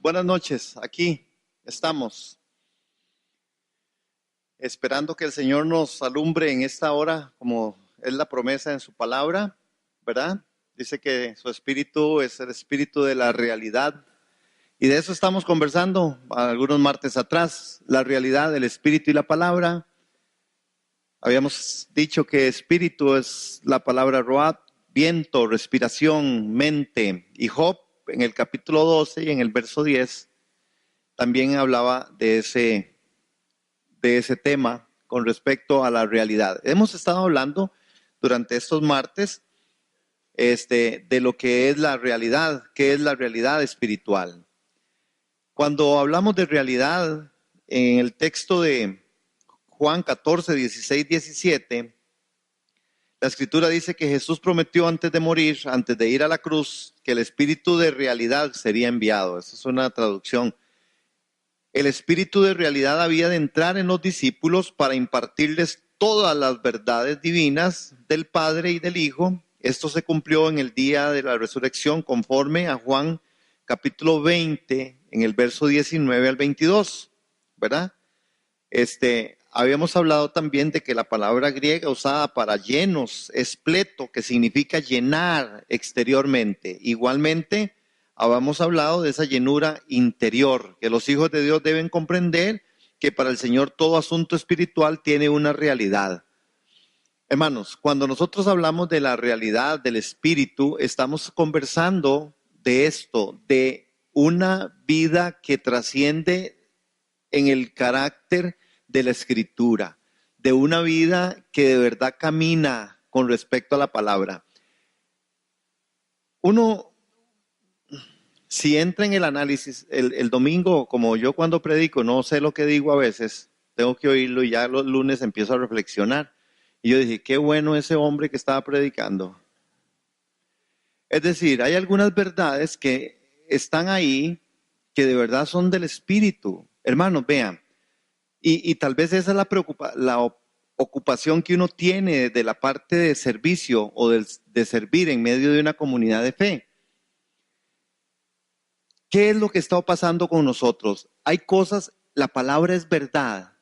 Buenas noches, aquí estamos, esperando que el Señor nos alumbre en esta hora, como es la promesa en su palabra, ¿verdad? Dice que su espíritu es el espíritu de la realidad, y de eso estamos conversando algunos martes atrás, la realidad del espíritu y la palabra. Habíamos dicho que espíritu es la palabra roat, viento, respiración, mente, y Job en el capítulo 12 y en el verso 10 también hablaba de ese tema con respecto a la realidad. Hemos estado hablando durante estos martes de lo que es la realidad, qué es la realidad espiritual. Cuando hablamos de realidad, en el texto de Juan 14, 16, 17, la escritura dice que Jesús prometió antes de morir, antes de ir a la cruz, que el espíritu de realidad sería enviado. Esa es una traducción. El espíritu de realidad había de entrar en los discípulos para impartirles todas las verdades divinas del Padre y del Hijo. Esto se cumplió en el día de la resurrección conforme a Juan capítulo 20, en el verso 19 al 22, ¿verdad? Habíamos hablado también de que la palabra griega usada para llenos es pleto, que significa llenar exteriormente. Igualmente, habíamos hablado de esa llenura interior, que los hijos de Dios deben comprender que para el Señor todo asunto espiritual tiene una realidad. Hermanos, cuando nosotros hablamos de la realidad del espíritu, estamos conversando de esto, de una vida que trasciende en el carácter de la escritura, de una vida que de verdad camina con respecto a la palabra. Uno, si entra en el análisis, el domingo, como yo cuando predico, no sé lo que digo a veces, tengo que oírlo y ya los lunes empiezo a reflexionar. Y yo dije, qué bueno ese hombre que estaba predicando. Es decir, hay algunas verdades que están ahí, que de verdad son del Espíritu. Hermanos, vean, y tal vez esa es la ocupación que uno tiene de la parte de servicio o de servir en medio de una comunidad de fe. ¿Qué es lo que está pasando con nosotros? Hay cosas, la palabra es verdad,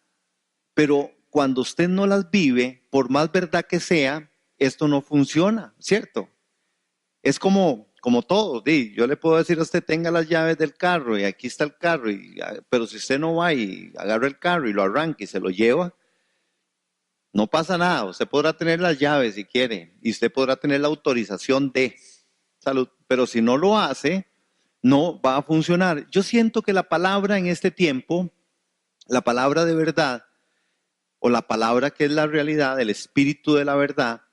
pero cuando usted no las vive, por más verdad que sea, esto no funciona, ¿cierto? Es como todo, yo le puedo decir a usted, tenga las llaves del carro y aquí está el carro, pero si usted no va y agarra el carro y lo arranca y se lo lleva, no pasa nada. Usted podrá tener las llaves si quiere y usted podrá tener la autorización de salud, pero si no lo hace, no va a funcionar. Yo siento que la palabra en este tiempo, la palabra de verdad, o la palabra que es la realidad, el espíritu de la verdad,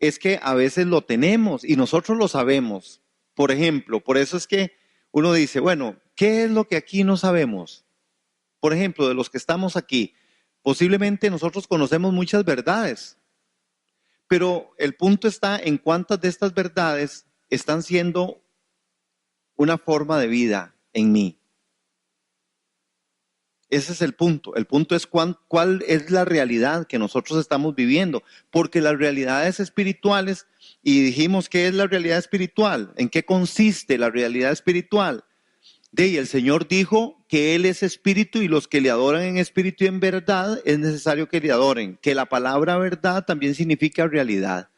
es que a veces lo tenemos y nosotros lo sabemos. Por ejemplo, por eso es que uno dice, bueno, ¿qué es lo que aquí no sabemos? Por ejemplo, de los que estamos aquí, posiblemente nosotros conocemos muchas verdades, pero el punto está en cuántas de estas verdades están siendo una forma de vida en mí. Ese es el punto. El punto es cuál es la realidad que nosotros estamos viviendo. Porque las realidades espirituales, y dijimos, ¿qué es la realidad espiritual? ¿En qué consiste la realidad espiritual? Y el Señor dijo que Él es espíritu y los que le adoran en espíritu y en verdad es necesario que le adoren. Que la palabra verdad también significa realidad.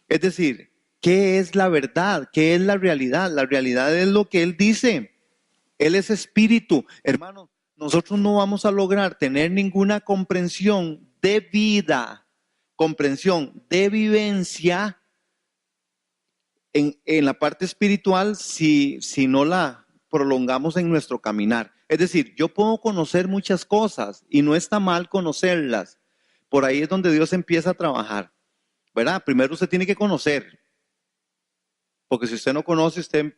Es decir, ¿qué es la verdad? ¿Qué es la realidad? La realidad es lo que Él dice. Él es espíritu. Hermanos, nosotros no vamos a lograr tener ninguna comprensión de vida, comprensión de vivencia en la parte espiritual si no la prolongamos en nuestro caminar. Es decir, yo puedo conocer muchas cosas y no está mal conocerlas. Por ahí es donde Dios empieza a trabajar, ¿verdad? Primero usted tiene que conocer, porque si usted no conoce, usted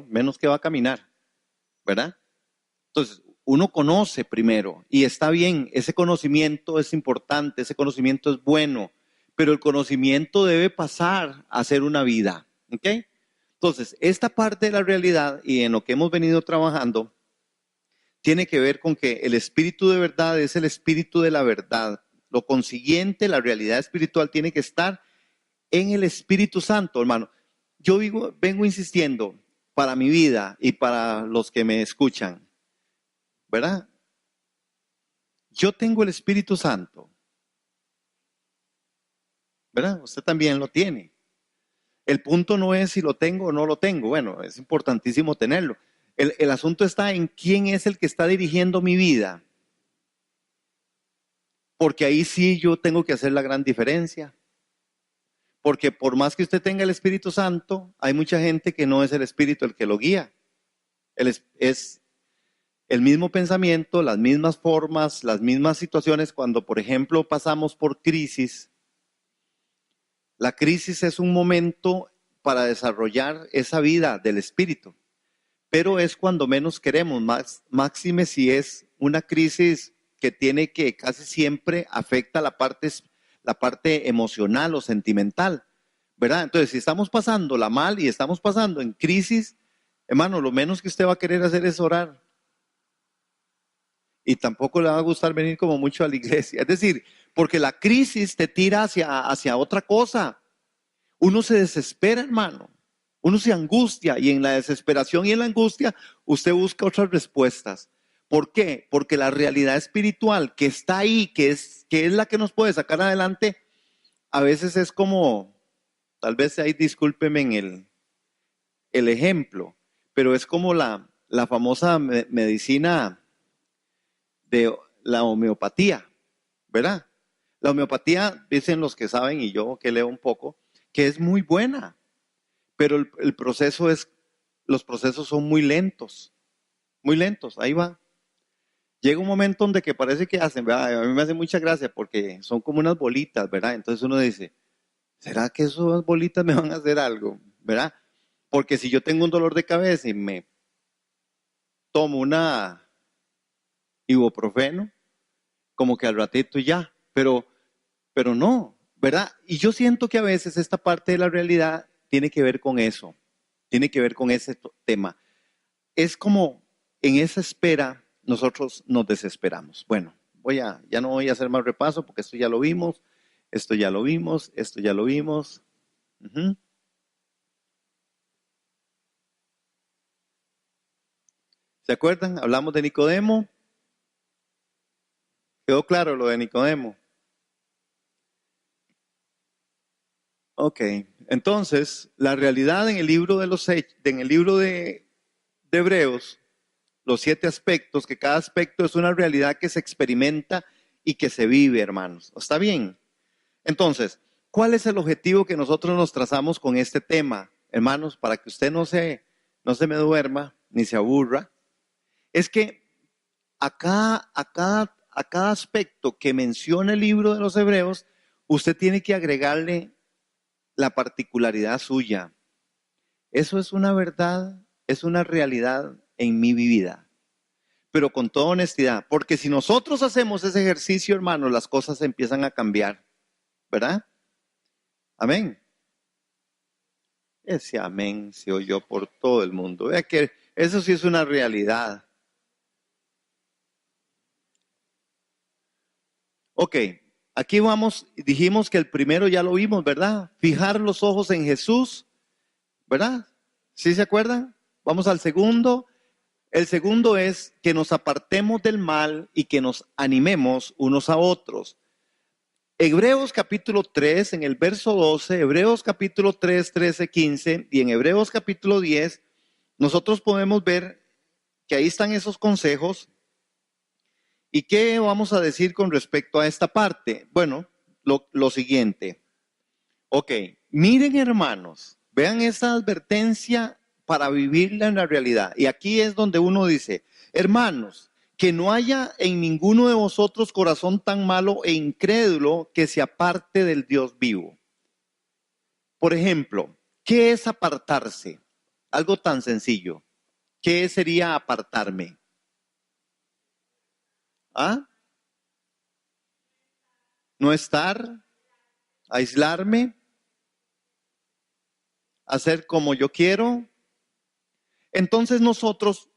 menos que va a caminar, ¿verdad? Entonces, uno conoce primero y está bien, ese conocimiento es importante, ese conocimiento es bueno, pero el conocimiento debe pasar a ser una vida, ¿ok? Entonces, esta parte de la realidad y en lo que hemos venido trabajando tiene que ver con que el espíritu de verdad es el espíritu de la verdad. Lo consiguiente, la realidad espiritual tiene que estar en el Espíritu Santo, hermano. Yo vengo insistiendo, para mi vida y para los que me escuchan, ¿verdad? Yo tengo el Espíritu Santo, ¿verdad? Usted también lo tiene. El punto no es si lo tengo o no lo tengo. Bueno, es importantísimo tenerlo. El asunto está en quién es el que está dirigiendo mi vida. Porque ahí sí yo tengo que hacer la gran diferencia. Porque por más que usted tenga el Espíritu Santo, hay mucha gente que no es el Espíritu el que lo guía. Es el mismo pensamiento, las mismas formas, las mismas situaciones. Cuando, por ejemplo, pasamos por crisis, la crisis es un momento para desarrollar esa vida del Espíritu. Pero es cuando menos queremos, máxime si es una crisis que tiene que casi siempre afecta la parte emocional o sentimental, ¿verdad? Entonces, si estamos pasándola mal y estamos pasando en crisis, hermano, lo menos que usted va a querer hacer es orar. Y tampoco le va a gustar venir como mucho a la iglesia. Es decir, porque la crisis te tira hacia otra cosa. Uno se desespera, hermano. Uno se angustia y en la desesperación y en la angustia usted busca otras respuestas. ¿Por qué? Porque la realidad espiritual que está ahí, que es la que nos puede sacar adelante, a veces es como, tal vez ahí discúlpeme en el ejemplo, pero es como la famosa medicina de la homeopatía, ¿verdad? La homeopatía, dicen los que saben y yo que leo un poco, que es muy buena. Pero el proceso los procesos son muy lentos, ahí va. Llega un momento donde que parece que hacen, ¿verdad? A mí me hace mucha gracia porque son como unas bolitas, ¿verdad? Entonces uno dice, ¿será que esas bolitas me van a hacer algo? ¿Verdad? Porque si yo tengo un dolor de cabeza y me tomo una ibuprofeno, como que al ratito ya, pero no, ¿verdad? Y yo siento que a veces esta parte de la realidad tiene que ver con eso, tiene que ver con ese tema. Es como en esa espera nosotros nos desesperamos. Bueno, ya no voy a hacer más repaso porque esto ya lo vimos, esto ya lo vimos, esto ya lo vimos. Ujú. ¿Se acuerdan? Hablamos de Nicodemo. ¿Quedó claro lo de Nicodemo? Ok, entonces la realidad en el libro en el libro de Hebreos, los 7 aspectos, que cada aspecto es una realidad que se experimenta y que se vive, hermanos. ¿Está bien? Entonces, ¿cuál es el objetivo que nosotros nos trazamos con este tema, hermanos? Para que usted no se me duerma ni se aburra. Es que a cada aspecto que menciona el libro de los Hebreos, usted tiene que agregarle la particularidad suya. Eso es una verdad, es una realidad en mi vida. Pero con toda honestidad, porque si nosotros hacemos ese ejercicio, hermanos, las cosas empiezan a cambiar, ¿verdad? Amén. Ese amén se oyó por todo el mundo. Vea que eso sí es una realidad. Ok, aquí vamos, dijimos que el primero ya lo vimos, ¿verdad? Fijar los ojos en Jesús, ¿verdad? ¿Sí se acuerdan? Vamos al segundo. El segundo es que nos apartemos del mal y que nos animemos unos a otros. Hebreos capítulo 3, en el verso 12, Hebreos capítulo 3, 13, 15 y en Hebreos capítulo 10, nosotros podemos ver que ahí están esos consejos. ¿Y qué vamos a decir con respecto a esta parte? Bueno, lo siguiente. Ok, miren hermanos, vean esa advertencia para vivirla en la realidad. Y aquí es donde uno dice, hermanos, que no haya en ninguno de vosotros corazón tan malo e incrédulo que se aparte del Dios vivo. Por ejemplo, ¿qué es apartarse? Algo tan sencillo. ¿Qué sería apartarme? ¿Ah? No estar, aislarme, hacer como yo quiero. Entonces nosotros,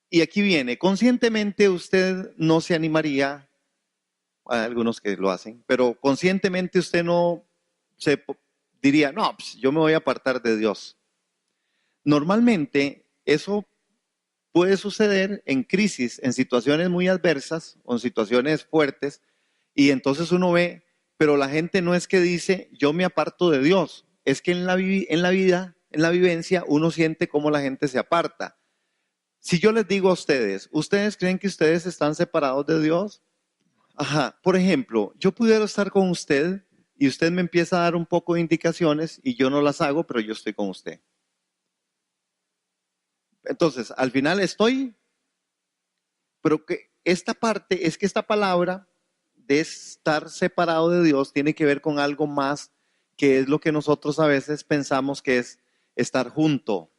y aquí viene, conscientemente usted no se animaría, hay algunos que lo hacen, pero conscientemente usted no se diría, no, pues yo me voy a apartar de Dios. Normalmente eso puede suceder en crisis, en situaciones muy adversas o en situaciones fuertes, y entonces uno ve, pero la gente no es que dice, yo me aparto de Dios, es que en la vida, en la vivencia, uno siente cómo la gente se aparta. Si yo les digo a ustedes, ¿ustedes creen que ustedes están separados de Dios? Ajá, por ejemplo, yo pudiera estar con usted y usted me empieza a dar un poco de indicaciones y yo no las hago, pero yo estoy con usted. Entonces, al final estoy, pero que esta parte es que esta palabra de estar separado de Dios tiene que ver con algo más que es lo que nosotros a veces pensamos que es estar junto.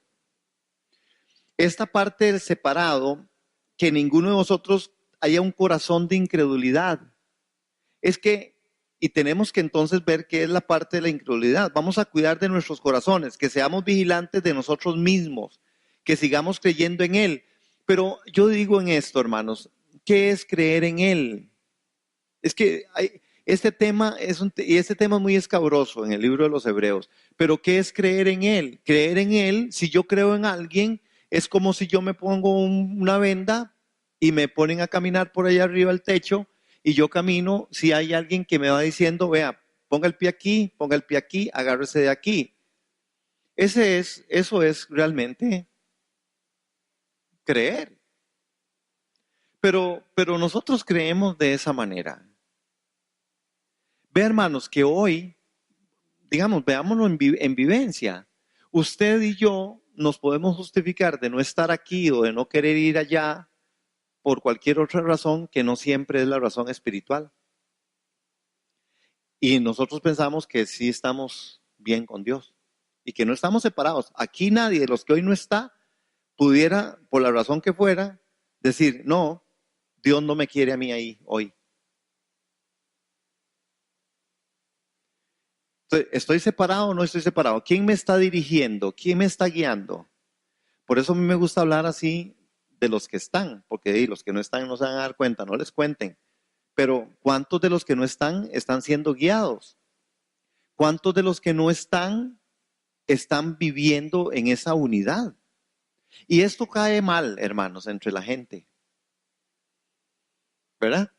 Esta parte del separado, que ninguno de nosotros haya un corazón de incredulidad. Es que, y tenemos que entonces ver qué es la parte de la incredulidad. Vamos a cuidar de nuestros corazones, que seamos vigilantes de nosotros mismos, que sigamos creyendo en Él. Pero yo digo en esto, hermanos, ¿qué es creer en Él? Es que este tema y este tema es muy escabroso en el libro de los Hebreos. Pero ¿qué es creer en Él? Creer en Él, si yo creo en alguien, es como si yo me pongo una venda y me ponen a caminar por allá arriba del techo y yo camino, si hay alguien que me va diciendo, vea, ponga el pie aquí, agárrese de aquí. Eso es realmente creer. Pero nosotros creemos de esa manera. Ve, hermanos, que hoy, digamos, veámoslo en vivencia. Usted y yo nos podemos justificar de no estar aquí o de no querer ir allá por cualquier otra razón que no siempre es la razón espiritual. Y nosotros pensamos que sí estamos bien con Dios y que no estamos separados. Aquí nadie de los que hoy no está pudiera, por la razón que fuera, decir, no, Dios no me quiere a mí ahí hoy. ¿Estoy separado o no estoy separado? ¿Quién me está dirigiendo? ¿Quién me está guiando? Por eso a mí me gusta hablar así de los que están, porque los que no están no se van a dar cuenta, no les cuenten. Pero ¿cuántos de los que no están siendo guiados? ¿Cuántos de los que no están viviendo en esa unidad? Y esto cae mal, hermanos, entre la gente, ¿verdad?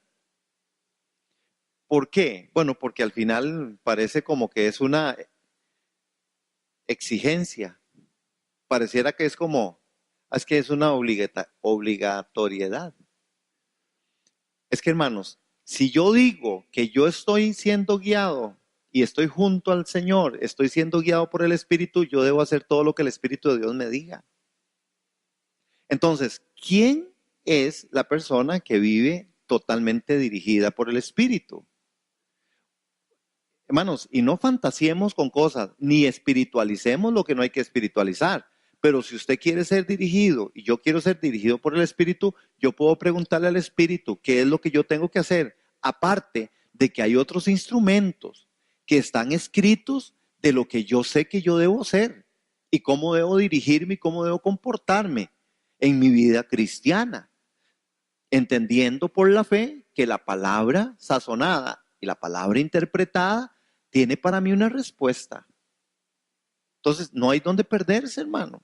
¿Por qué? Bueno, porque al final parece como que es una exigencia. Pareciera que es como, es que es una obligatoriedad. Es que, hermanos, si yo digo que yo estoy siendo guiado y estoy junto al Señor, estoy siendo guiado por el Espíritu, yo debo hacer todo lo que el Espíritu de Dios me diga. Entonces, ¿quién es la persona que vive totalmente dirigida por el Espíritu? Hermanos, y no fantasiemos con cosas, ni espiritualicemos lo que no hay que espiritualizar. Pero si usted quiere ser dirigido y yo quiero ser dirigido por el Espíritu, yo puedo preguntarle al Espíritu qué es lo que yo tengo que hacer. Aparte de que hay otros instrumentos que están escritos de lo que yo sé que yo debo hacer y cómo debo dirigirme y cómo debo comportarme en mi vida cristiana. Entendiendo por la fe que la palabra sazonada y la palabra interpretada tiene para mí una respuesta. Entonces, no hay donde perderse, hermano.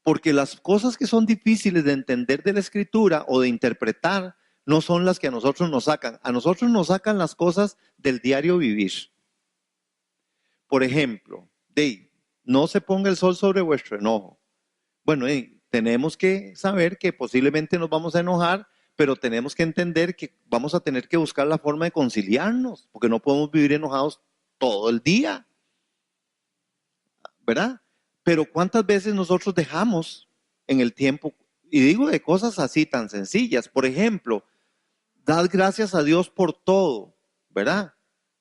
Porque las cosas que son difíciles de entender de la escritura o de interpretar no son las que a nosotros nos sacan. A nosotros nos sacan las cosas del diario vivir. Por ejemplo, no se ponga el sol sobre vuestro enojo. Bueno, tenemos que saber que posiblemente nos vamos a enojar, pero tenemos que entender que vamos a tener que buscar la forma de conciliarnos, porque no podemos vivir enojados todo el día, ¿verdad? Pero ¿cuántas veces nosotros dejamos en el tiempo? Y digo de cosas así tan sencillas. Por ejemplo, dad gracias a Dios por todo, ¿verdad?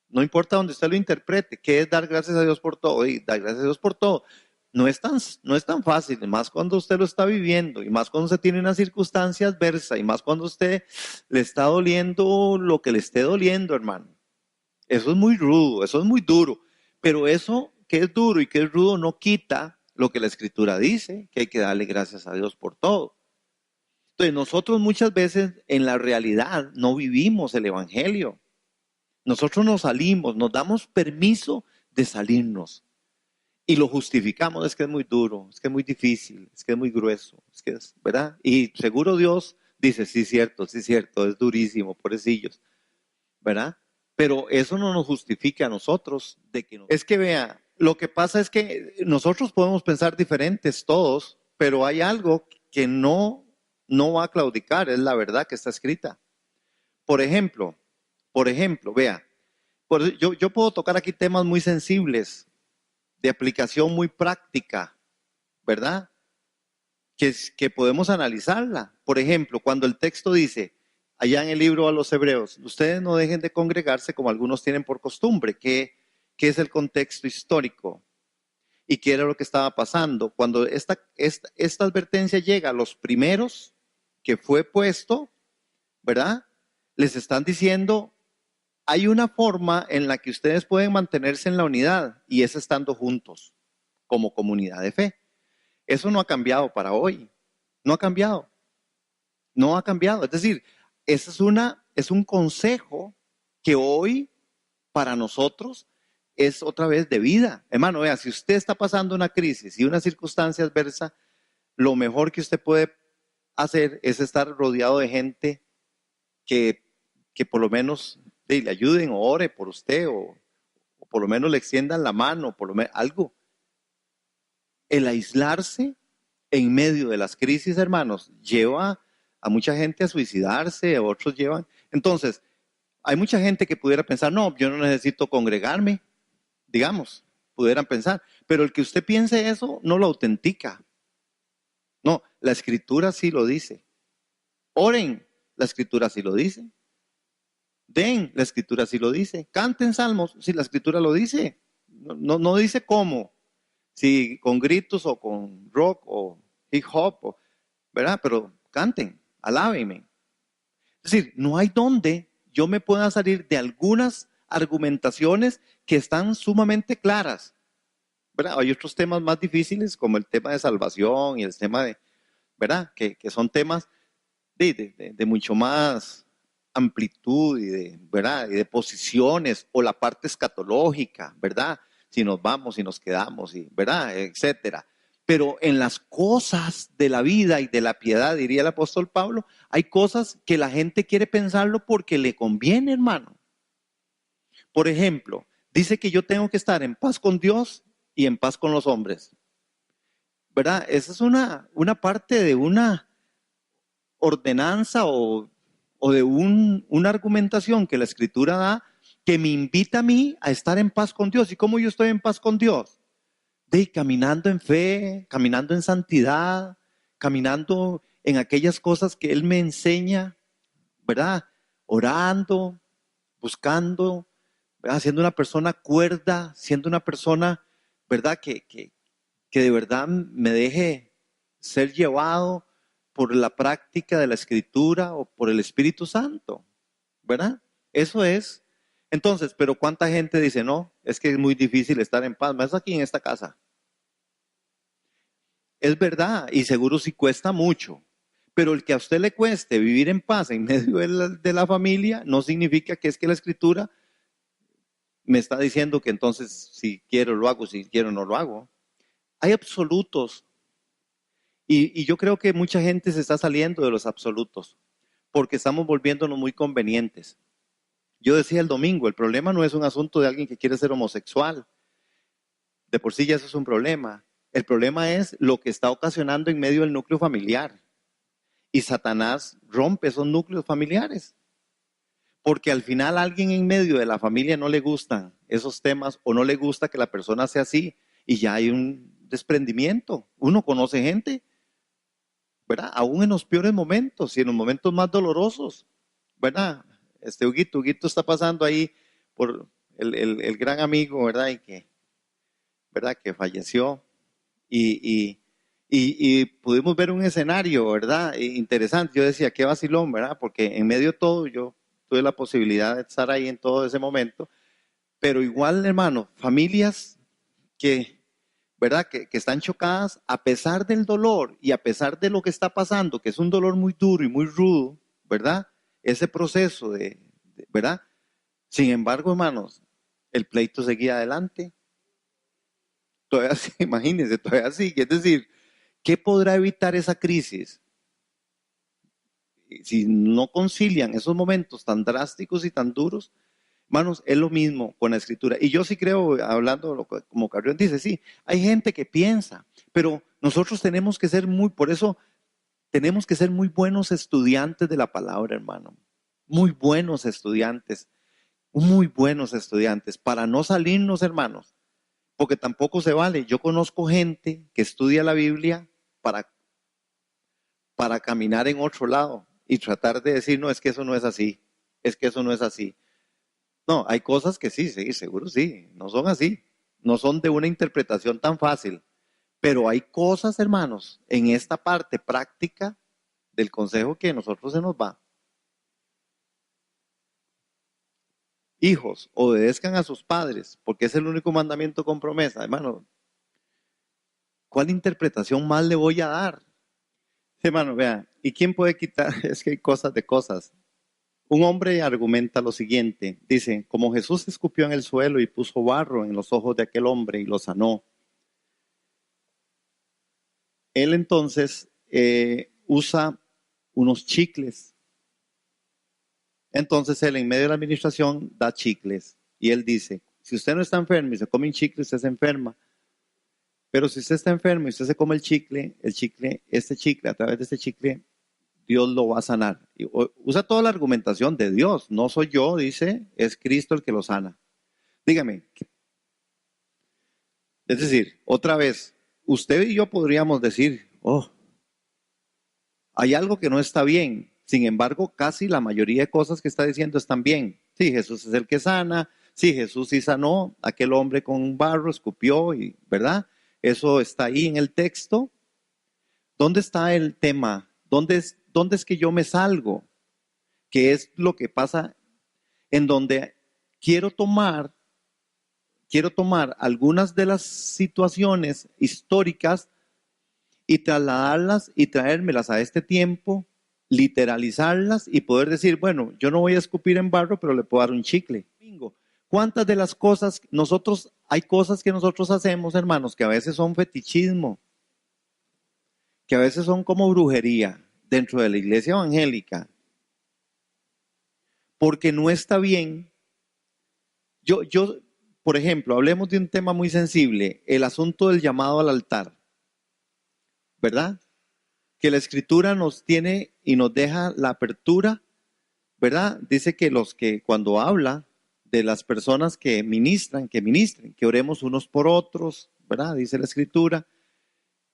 No importa donde usted lo interprete, ¿qué es dar gracias a Dios por todo? Y dar gracias a Dios por todo. No es tan fácil, más cuando usted lo está viviendo, y más cuando usted tiene una circunstancia adversa, y más cuando usted le está doliendo lo que le esté doliendo, hermano. Eso es muy rudo, eso es muy duro. Pero eso que es duro y que es rudo no quita lo que la Escritura dice, que hay que darle gracias a Dios por todo. Entonces, nosotros muchas veces en la realidad no vivimos el Evangelio. Nosotros nos salimos, nos damos permiso de salirnos. y lo justificamos, es que es muy duro, es que es muy difícil, es que es muy grueso, es que es, ¿verdad? Y seguro Dios dice, sí, cierto, es durísimo, pobrecillos, ¿verdad? Pero eso no nos justifica a nosotros de que no. Es que vea, lo que pasa es que nosotros podemos pensar diferentes todos, pero hay algo que no va a claudicar, es la verdad que está escrita. Por ejemplo, vea, yo puedo tocar aquí temas muy sensibles, de aplicación muy práctica, ¿verdad? Que podemos analizarla. Por ejemplo, cuando el texto dice, allá en el libro a los Hebreos, ustedes no dejen de congregarse como algunos tienen por costumbre, que es el contexto histórico y qué era lo que estaba pasando. Cuando esta advertencia llega a los primeros que fue puesto, ¿verdad? Les están diciendo, hay una forma en la que ustedes pueden mantenerse en la unidad y es estando juntos como comunidad de fe. Eso no ha cambiado para hoy. No ha cambiado. No ha cambiado. Es decir, es un consejo que hoy para nosotros es otra vez de vida. Hermano, vea, si usted está pasando una crisis y una circunstancia adversa, lo mejor que usted puede hacer es estar rodeado de gente que, que por lo menos le ayuden o ore por usted o por lo menos le extiendan la mano, por lo menos algo. El aislarse en medio de las crisis, hermanos, lleva a mucha gente a suicidarse, a otros llevan. Entonces, hay mucha gente que pudiera pensar, no, yo no necesito congregarme, digamos, pudieran pensar, pero el que usted piense eso no lo autentica. No, la escritura sí lo dice. Oren, la escritura sí lo dice. Den, la escritura sí lo dice. Canten salmos, sí, la escritura lo dice. No dice cómo, si con gritos o con rock o hip hop, ¿verdad? Pero canten, alábenme. Es decir, no hay donde yo me pueda salir de algunas argumentaciones que están sumamente claras, ¿verdad? Hay otros temas más difíciles como el tema de salvación y el tema de, ¿verdad? Que son temas de mucho más amplitud y de, ¿verdad? Y de posiciones o la parte escatológica, ¿verdad? Si nos vamos, si nos quedamos, y, ¿verdad? Etcétera. Pero en las cosas de la vida y de la piedad, diría el apóstol Pablo, hay cosas que la gente quiere pensarlo porque le conviene, hermano. Por ejemplo, dice que yo tengo que estar en paz con Dios y en paz con los hombres. ¿Verdad? Esa es una parte de una ordenanza o de una argumentación que la escritura da que me invita a mí a estar en paz con Dios. ¿Y cómo yo estoy en paz con Dios? Caminando en fe, caminando en santidad, caminando en aquellas cosas que Él me enseña, ¿verdad? Orando, buscando, ¿verdad? Siendo una persona cuerda, siendo una persona, ¿verdad? Que de verdad me deje ser llevado por la práctica de la escritura o por el Espíritu Santo, ¿verdad? Eso es. Entonces, pero ¿cuánta gente dice, no, es que es muy difícil estar en paz, más aquí en esta casa? Es verdad, y seguro sí cuesta mucho, pero el que a usted le cueste vivir en paz en medio de la familia no significa que es que la escritura me está diciendo que entonces si quiero lo hago, si quiero no lo hago. Hay absolutos y yo creo que mucha gente se está saliendo de los absolutos porque estamos volviéndonos muy convenientes. Yo decía el domingo, el problema no es un asunto de alguien que quiere ser homosexual. De por sí ya eso es un problema. El problema es lo que está ocasionando en medio del núcleo familiar. Y Satanás rompe esos núcleos familiares. Porque al final a alguien en medio de la familia no le gustan esos temas o no le gusta que la persona sea así y ya hay un desprendimiento. Uno conoce gente, ¿verdad? Aún en los peores momentos y en los momentos más dolorosos, ¿verdad? Huguito está pasando ahí por el gran amigo, ¿verdad? ¿Verdad? Que falleció y pudimos ver un escenario, ¿verdad? Interesante. Yo decía, qué vacilón, ¿verdad? Porque en medio de todo yo tuve la posibilidad de estar ahí en todo ese momento, pero igual, hermano, familias que, ¿verdad? Que están chocadas a pesar del dolor y a pesar de lo que está pasando, que es un dolor muy duro y muy rudo, ¿verdad? Ese proceso ¿verdad? Sin embargo, hermanos, el pleito seguía adelante. todavía sí, imagínense, todavía sigue. Es decir, ¿qué podrá evitar esa crisis? Si no concilian esos momentos tan drásticos y tan duros, hermanos, es lo mismo con la escritura. Y yo sí creo, hablando como Carrión dice, sí, hay gente que piensa, pero nosotros tenemos que ser por eso tenemos que ser muy buenos estudiantes de la palabra, hermano. Muy buenos estudiantes, para no salirnos, hermanos, porque tampoco se vale. Yo conozco gente que estudia la Biblia para, para caminar en otro lado y tratar de decir, no, es que eso no es así, es que eso no es así. No, hay cosas que sí, sí, seguro sí, no son así, no son de una interpretación tan fácil, pero hay cosas, hermanos, en esta parte práctica del consejo que a nosotros se nos va. Hijos, obedezcan a sus padres, porque es el único mandamiento con promesa. Hermano, ¿cuál interpretación más le voy a dar? Hermano, vea, ¿y quién puede quitar? Es que hay cosas de cosas. Un hombre argumenta lo siguiente, dice, como Jesús escupió en el suelo y puso barro en los ojos de aquel hombre y lo sanó, él entonces usa unos chicles. Entonces él en medio de la administración da chicles y él dice, si usted no está enfermo y se come un chicle, usted se enferma. Pero si usted está enfermo y usted se come este chicle, a través de este chicle, Dios lo va a sanar. Y usa toda la argumentación de Dios. No soy yo, dice, es Cristo el que lo sana. Dígame, es decir, otra vez, usted y yo podríamos decir, oh, hay algo que no está bien. Sin embargo, casi la mayoría de cosas que está diciendo están bien. Sí, Jesús es el que sana. Sí, Jesús sí sanó. Aquel hombre con barro escupió, y, ¿verdad? Eso está ahí en el texto. ¿Dónde está el tema? ¿Dónde es que yo me salgo? ¿Qué es lo que pasa en donde quiero tomar, quiero tomar algunas de las situaciones históricas y trasladarlas y traérmelas a este tiempo, literalizarlas y poder decir, bueno, yo no voy a escupir en barro, pero le puedo dar un chicle? ¿Cuántas de las cosas hay cosas que nosotros hacemos, hermanos, que a veces son fetichismo, que a veces son como brujería dentro de la iglesia evangélica, porque no está bien? Por ejemplo, hablemos de un tema muy sensible, el asunto del llamado al altar, ¿verdad? Que la escritura nos tiene y nos deja la apertura, ¿verdad? Dice que los que cuando habla de las personas que ministren, que oremos unos por otros, ¿verdad? Dice la escritura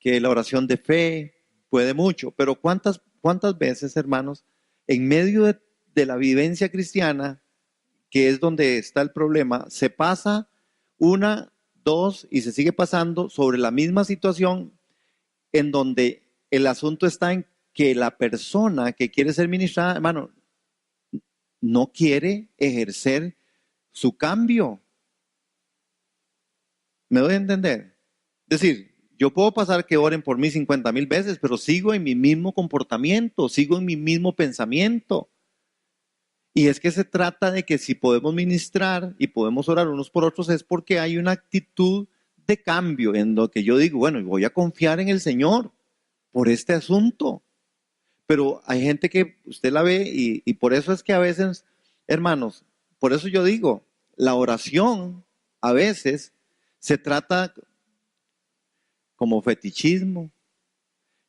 que la oración de fe puede mucho, pero ¿cuántas veces, hermanos, en medio de la vivencia cristiana, que es donde está el problema, se pasa una, dos y se sigue pasando sobre la misma situación en donde el asunto está en que la persona que quiere ser ministrada, hermano, no quiere ejercer su cambio? ¿Me doy a entender? Es decir, yo puedo pasar que oren por mí 50,000 veces, pero sigo en mi mismo comportamiento, sigo en mi mismo pensamiento. Y es que se trata de que si podemos ministrar y podemos orar unos por otros es porque hay una actitud de cambio en lo que yo digo, bueno, voy a confiar en el Señor por este asunto. Pero hay gente que usted la ve y por eso es que a veces, hermanos, por eso yo digo, la oración a veces se trata como fetichismo,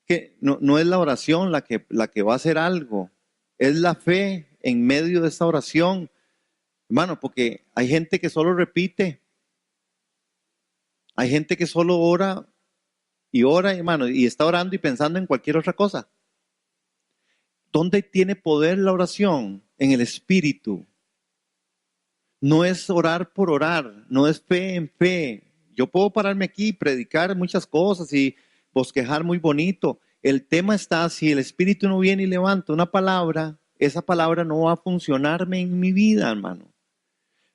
que no es la oración la que va a hacer algo, es la fe en medio de esta oración, hermano, porque hay gente que solo repite, hay gente que solo ora, hermano, y está orando y pensando en cualquier otra cosa. ¿Dónde tiene poder la oración? En el espíritu. No es orar por orar, no es fe en fe. Yo puedo pararme aquí y predicar muchas cosas y bosquejar muy bonito. El tema está, si el espíritu no viene y levanta una palabra, esa palabra no va a funcionarme en mi vida, hermano.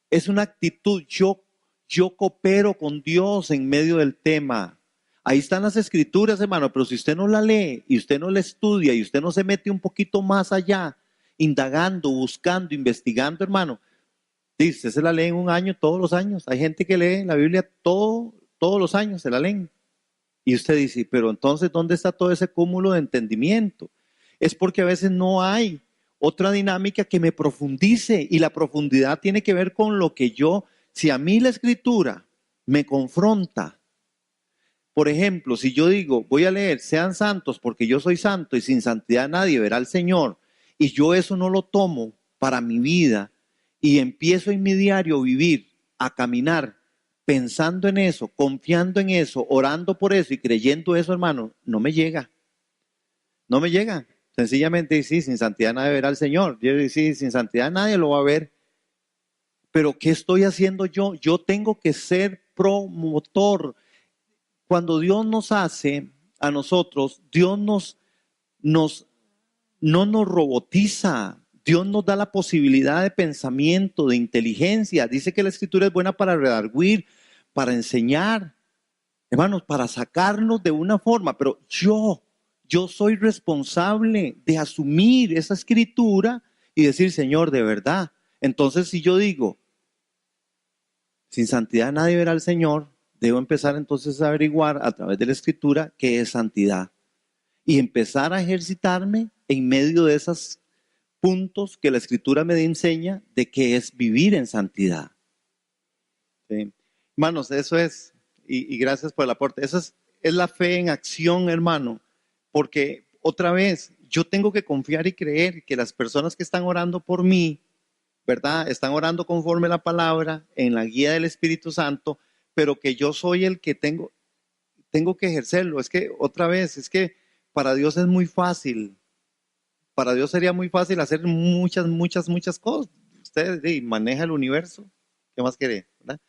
Es una actitud, yo coopero con Dios en medio del tema. Ahí están las escrituras, hermano, pero si usted no la lee y usted no la estudia y usted no se mete un poquito más allá, indagando, buscando, investigando, hermano, sí, usted se la lee en un año, todos los años. Hay gente que lee la Biblia todos todos los años se la leen. Y usted dice, pero entonces, ¿dónde está todo ese cúmulo de entendimiento? Es porque a veces no hay otra dinámica que me profundice, y la profundidad tiene que ver con lo que yo, si a mí la escritura me confronta. Por ejemplo, si yo digo, voy a leer, sean santos porque yo soy santo y sin santidad nadie verá al Señor, y yo eso no lo tomo para mi vida y empiezo en mi diario a vivir, a caminar, pensando en eso, confiando en eso, orando por eso y creyendo eso, hermano, no me llega. No me llega. Sencillamente, sí, sin santidad nadie verá al Señor. Yo digo, sí, sin santidad nadie lo va a ver. Pero ¿qué estoy haciendo yo? Yo tengo que ser promotor. Cuando Dios nos hace a nosotros, Dios no nos robotiza. Dios nos da la posibilidad de pensamiento, de inteligencia. Dice que la escritura es buena para redarguir, para enseñar, hermanos, para sacarnos de una forma. Pero yo soy responsable de asumir esa escritura y decir, Señor, de verdad. Entonces, si yo digo, sin santidad nadie verá al Señor, debo empezar entonces a averiguar a través de la escritura qué es santidad. Y empezar a ejercitarme en medio de esos puntos que la escritura me enseña de qué es vivir en santidad. ¿Sí? Hermanos, eso es, y gracias por el aporte, eso es la fe en acción, hermano, porque otra vez, yo tengo que confiar y creer que las personas que están orando por mí, ¿verdad? Están orando conforme a la palabra, en la guía del Espíritu Santo, pero que yo soy el que tengo que ejercerlo. Es que, otra vez, es que para Dios es muy fácil. Para Dios sería muy fácil hacer muchas cosas. Usted maneja el universo. ¿Qué más quiere? ¿Verdad?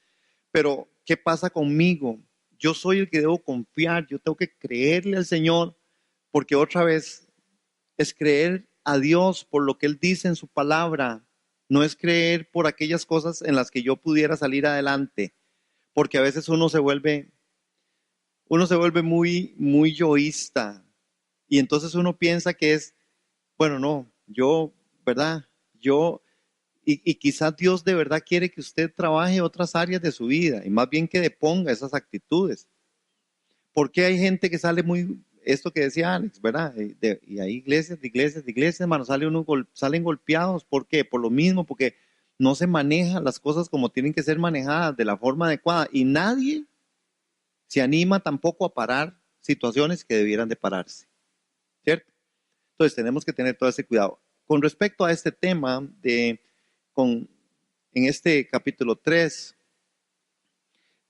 Pero, ¿qué pasa conmigo? Yo soy el que debo confiar. Yo tengo que creerle al Señor, porque otra vez es creer a Dios por lo que Él dice en su palabra. No es creer por aquellas cosas en las que yo pudiera salir adelante. Porque a veces uno se vuelve muy yoísta. Y entonces uno piensa que es, bueno, no, yo, ¿verdad? Y quizás Dios de verdad quiere que usted trabaje otras áreas de su vida y más bien que deponga esas actitudes. Porque hay gente que sale esto que decía Alex, ¿verdad? Y hay iglesias, hermano, salen golpeados. ¿Por qué? Por lo mismo, porque no se manejan las cosas como tienen que ser manejadas de la forma adecuada. Y nadie se anima tampoco a parar situaciones que debieran de pararse, ¿cierto? Entonces tenemos que tener todo ese cuidado. Con respecto a este tema, en este capítulo 3,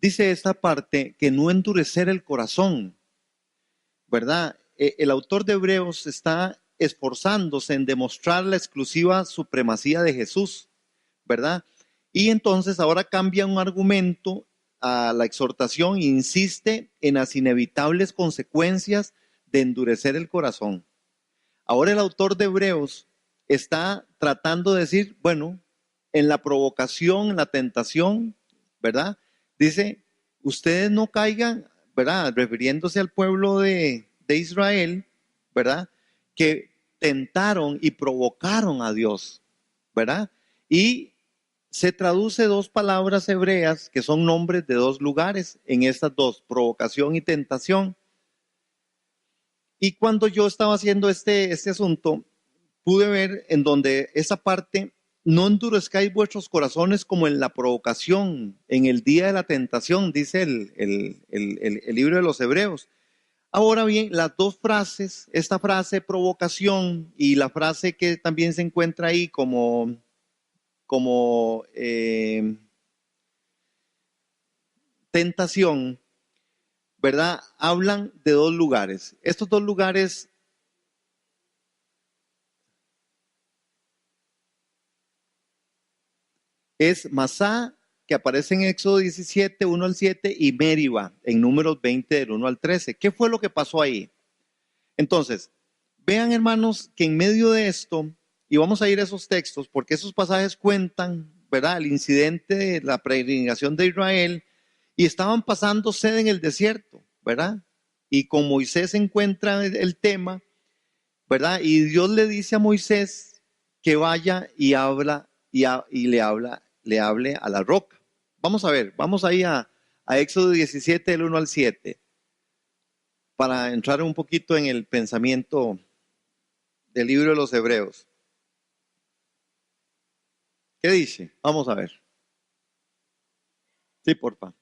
dice esta parte que no endurecer el corazón, ¿verdad? El autor de Hebreos está esforzándose en demostrar la exclusiva supremacía de Jesús, ¿verdad? Y entonces ahora cambia un argumento a la exhortación e insiste en las inevitables consecuencias de endurecer el corazón. Ahora el autor de Hebreos está tratando de decir, bueno, en la provocación, en la tentación, ¿verdad? Dice, ustedes no caigan, ¿verdad? Refiriéndose al pueblo de Israel, ¿verdad? Que tentaron y provocaron a Dios, ¿verdad? Y se traduce dos palabras hebreas que son nombres de dos lugares en estas dos, provocación y tentación. Y cuando yo estaba haciendo este asunto, pude ver en donde esa parte, no endurezcáis vuestros corazones como en la provocación, en el día de la tentación, dice el libro de los Hebreos. Ahora bien, las dos frases, esta frase provocación y la frase que también se encuentra ahí como tentación, ¿verdad? Hablan de dos lugares. Estos dos lugares es Masá, que aparece en Éxodo 17, 1 al 7, y Meriba, en Números 20, del 1 al 13. ¿Qué fue lo que pasó ahí? Entonces, vean, hermanos, que en medio de esto, y vamos a ir a esos textos, porque esos pasajes cuentan, ¿verdad?, el incidente de la peregrinación de Israel, y estaban pasando sed en el desierto, ¿verdad? Y con Moisés se encuentra el tema, ¿verdad? Y Dios le dice a Moisés que vaya y habla y le hable a la roca. Vamos a ver, vamos ahí a a Éxodo 17, del 1 al 7, para entrar un poquito en el pensamiento del libro de los Hebreos. ¿Qué dice? Vamos a ver. Sí, porfa.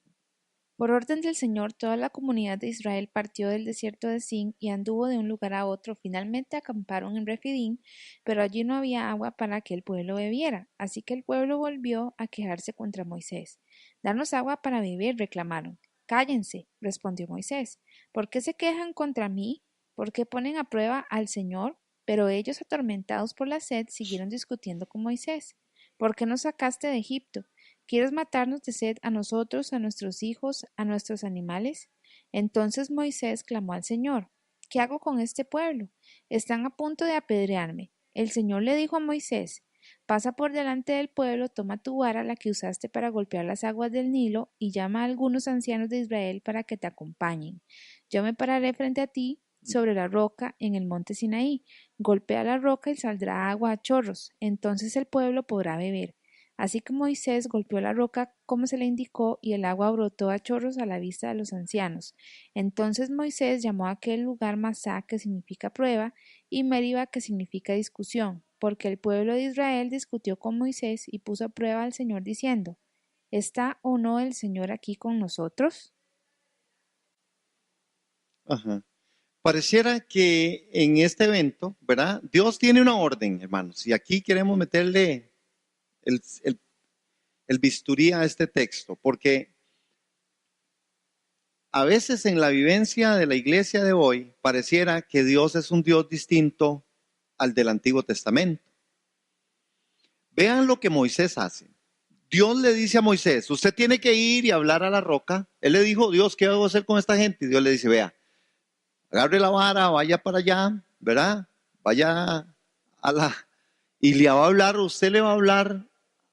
Por orden del Señor, toda la comunidad de Israel partió del desierto de Sin y anduvo de un lugar a otro. Finalmente acamparon en Refidim, pero allí no había agua para que el pueblo bebiera. Así que el pueblo volvió a quejarse contra Moisés. Danos agua para beber, reclamaron. Cállense, respondió Moisés. ¿Por qué se quejan contra mí? ¿Por qué ponen a prueba al Señor? Pero ellos, atormentados por la sed, siguieron discutiendo con Moisés. ¿Por qué nos sacaste de Egipto? ¿Quieres matarnos de sed a nosotros, a nuestros hijos, a nuestros animales? Entonces Moisés clamó al Señor: ¿Qué hago con este pueblo? Están a punto de apedrearme. El Señor le dijo a Moisés: Pasa por delante del pueblo, toma tu vara, la que usaste para golpear las aguas del Nilo, y llama a algunos ancianos de Israel para que te acompañen. Yo me pararé frente a ti sobre la roca en el monte Sinaí. Golpea la roca y saldrá agua a chorros. Entonces el pueblo podrá beber. Así que Moisés golpeó la roca como se le indicó, y el agua brotó a chorros a la vista de los ancianos. Entonces Moisés llamó a aquel lugar Masá, que significa prueba, y Meriba, que significa discusión, porque el pueblo de Israel discutió con Moisés y puso a prueba al Señor diciendo: ¿Está o no el Señor aquí con nosotros? Ajá. Pareciera que en este evento, ¿verdad? Dios tiene una orden, hermanos, y aquí queremos meterle el, el, el bisturí a este texto, porque a veces en la vivencia de la iglesia de hoy pareciera que Dios es un Dios distinto al del Antiguo Testamento. Vean lo que Moisés hace. Dios le dice a Moisés: usted tiene que ir y hablar a la roca. Él le dijo: Dios, ¿qué debo hacer con esta gente? Y Dios le dice: vea, agarre la vara, vaya para allá, ¿verdad? Vaya a la... Y le va a hablar, usted le va a hablar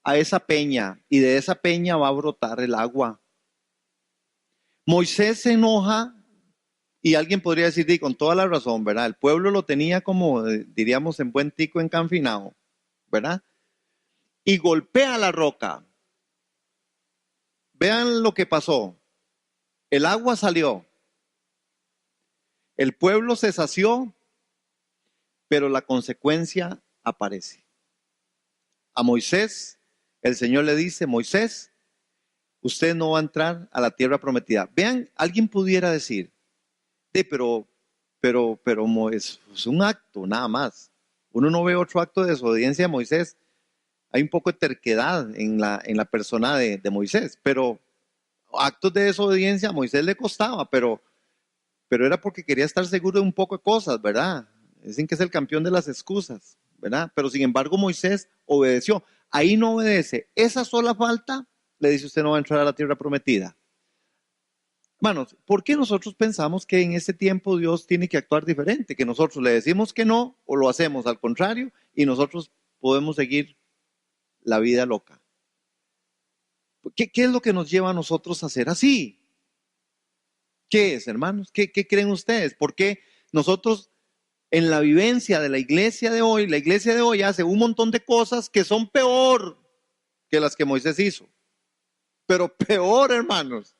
a esa peña, y de esa peña va a brotar el agua. Moisés se enoja, y alguien podría decir, y con toda la razón, ¿verdad? El pueblo lo tenía como, diríamos, en buen tico encanfinado, ¿verdad? Y golpea la roca. Vean lo que pasó. El agua salió, el pueblo se sació, pero la consecuencia aparece. A Moisés, el Señor le dice: Moisés, usted no va a entrar a la tierra prometida. Vean, alguien pudiera decir, pero es un acto, nada más. Uno no ve otro acto de desobediencia de Moisés. Hay un poco de terquedad en la persona de Moisés, pero actos de desobediencia a Moisés le costaba, pero era porque quería estar seguro de un poco de cosas, ¿verdad? Dicen que es el campeón de las excusas, ¿verdad? Pero sin embargo Moisés obedeció. Ahí no obedece. Esa sola falta le dice: usted no va a entrar a la tierra prometida. Hermanos, ¿por qué nosotros pensamos que en este tiempo Dios tiene que actuar diferente? Que nosotros le decimos que no o lo hacemos al contrario y nosotros podemos seguir la vida loca. ¿Qué es lo que nos lleva a nosotros a hacer así? ¿Qué es, hermanos? ¿Qué creen ustedes? ¿Por qué nosotros en la vivencia de la iglesia de hoy, la iglesia de hoy hace un montón de cosas que son peor que las que Moisés hizo? Pero peor, hermanos.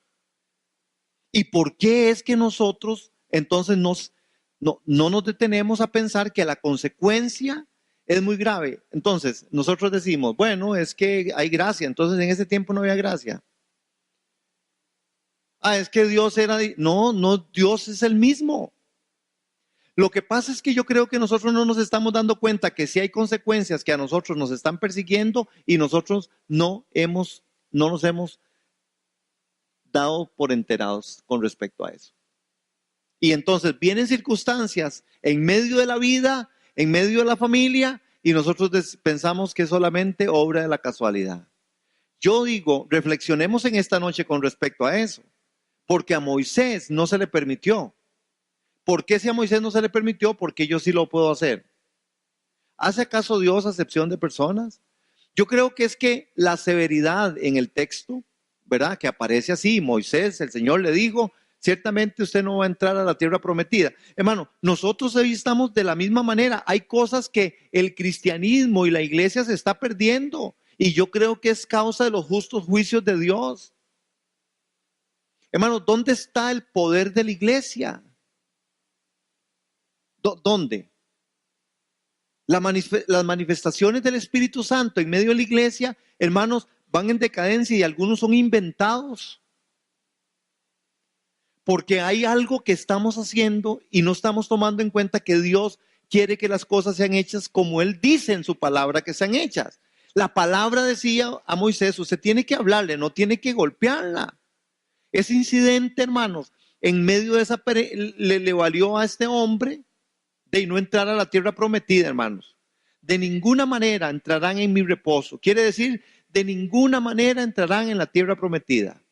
¿Y por qué es que nosotros entonces no nos detenemos a pensar que la consecuencia es muy grave? Entonces, nosotros decimos, bueno, es que hay gracia, entonces en ese tiempo no había gracia. Es que Dios era... No, Dios es el mismo. Lo que pasa es que yo creo que nosotros no nos estamos dando cuenta que sí hay consecuencias que a nosotros nos están persiguiendo y nosotros no nos hemos dado por enterados con respecto a eso. Y entonces vienen circunstancias en medio de la vida, en medio de la familia, y nosotros pensamos que es solamente obra de la casualidad. Yo digo, reflexionemos en esta noche con respecto a eso, porque a Moisés no se le permitió. ¿Por qué si a Moisés no se le permitió? Porque yo sí lo puedo hacer. ¿Hace acaso Dios acepción de personas? Yo creo que es que la severidad en el texto, ¿verdad? Que aparece así: Moisés, el Señor le dijo, ciertamente usted no va a entrar a la tierra prometida. Hermano, nosotros hoy estamos de la misma manera. Hay cosas que el cristianismo y la iglesia se está perdiendo, y yo creo que es causa de los justos juicios de Dios. Hermanos, ¿dónde está el poder de la iglesia? ¿Dónde? Las manifestaciones del Espíritu Santo en medio de la iglesia, hermanos, van en decadencia y algunos son inventados. Porque hay algo que estamos haciendo y no estamos tomando en cuenta que Dios quiere que las cosas sean hechas como Él dice en su palabra que sean hechas. La palabra decía a Moisés, usted tiene que hablarle, no tiene que golpearla. Ese incidente, hermanos, en medio de esa le valió a este hombre de no entrar a la tierra prometida, hermanos. De ninguna manera entrarán en mi reposo. Quiere decir, de ninguna manera entrarán en la tierra prometida.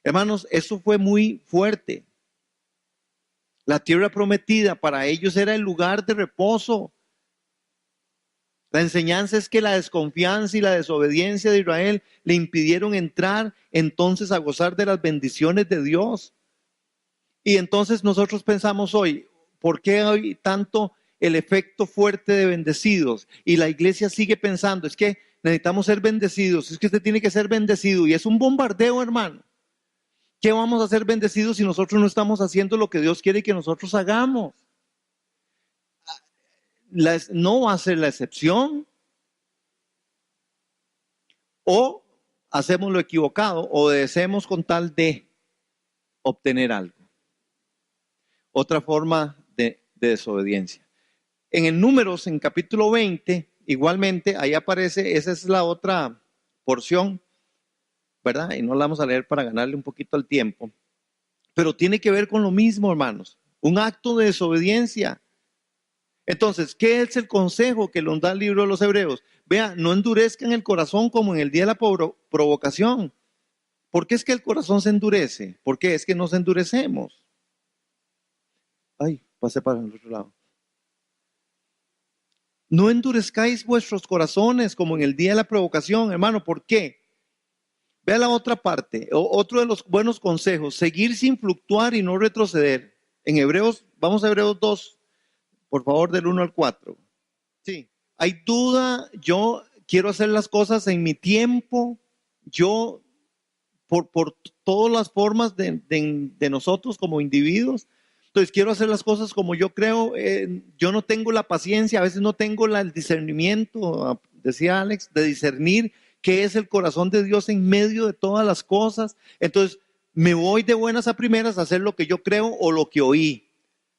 Hermanos, eso fue muy fuerte. La tierra prometida para ellos era el lugar de reposo. La enseñanza es que la desconfianza y la desobediencia de Israel le impidieron entrar entonces a gozar de las bendiciones de Dios. Y entonces nosotros pensamos hoy, ¿por qué hay tanto el efecto fuerte de bendecidos? Y la iglesia sigue pensando, es que necesitamos ser bendecidos, es que usted tiene que ser bendecido. Y es un bombardeo, hermano. ¿Qué vamos a ser bendecidos si nosotros no estamos haciendo lo que Dios quiere que nosotros hagamos? No va a ser la excepción. O hacemos lo equivocado, obedecemos con tal de obtener algo. Otra forma de desobediencia. En el Números, en capítulo 20, igualmente, ahí aparece, esa es la otra porción, ¿verdad? Y no la vamos a leer para ganarle un poquito al tiempo. Pero tiene que ver con lo mismo, hermanos. Un acto de desobediencia. Entonces, ¿qué es el consejo que nos da el libro de los Hebreos? Vea, no endurezcan el corazón como en el día de la provocación. ¿Por qué es que el corazón se endurece? ¿Por qué es que nos endurecemos? Ay, pasé para el otro lado. No endurezcáis vuestros corazones como en el día de la provocación, hermano. ¿Por qué? Vea la otra parte, otro de los buenos consejos, seguir sin fluctuar y no retroceder. En Hebreos, vamos a Hebreos 2, por favor, del 1 al 4. Sí, hay duda, yo quiero hacer las cosas en mi tiempo, yo por todas las formas de nosotros como individuos. Entonces quiero hacer las cosas como yo creo, yo no tengo la paciencia, a veces no tengo el discernimiento, decía Alex, de discernir qué es el corazón de Dios en medio de todas las cosas. Entonces me voy de buenas a primeras a hacer lo que yo creo o lo que oí.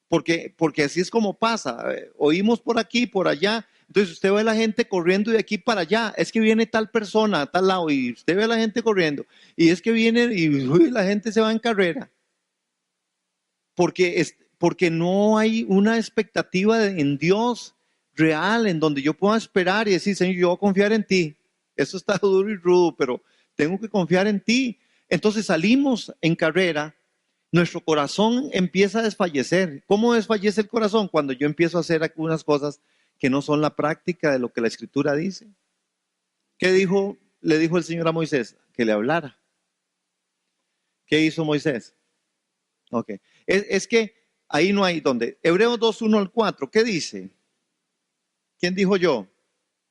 Porque así es como pasa, oímos por aquí, por allá, entonces usted ve a la gente corriendo de aquí para allá, es que viene tal persona a tal lado y usted ve a la gente corriendo y es que viene y uy, la gente se va en carrera, porque no hay una expectativa en Dios real en donde yo pueda esperar y decir, Señor, yo voy a confiar en ti, eso está duro y rudo, pero tengo que confiar en ti. Entonces salimos en carrera. Nuestro corazón empieza a desfallecer. ¿Cómo desfallece el corazón? Cuando yo empiezo a hacer algunas cosas que no son la práctica de lo que la Escritura dice. ¿Qué dijo? Le dijo el Señor a Moisés que le hablara. ¿Qué hizo Moisés? Ok. Es que ahí no hay donde. Hebreos 2, 1 al 4. ¿Qué dice? ¿Quién dijo yo?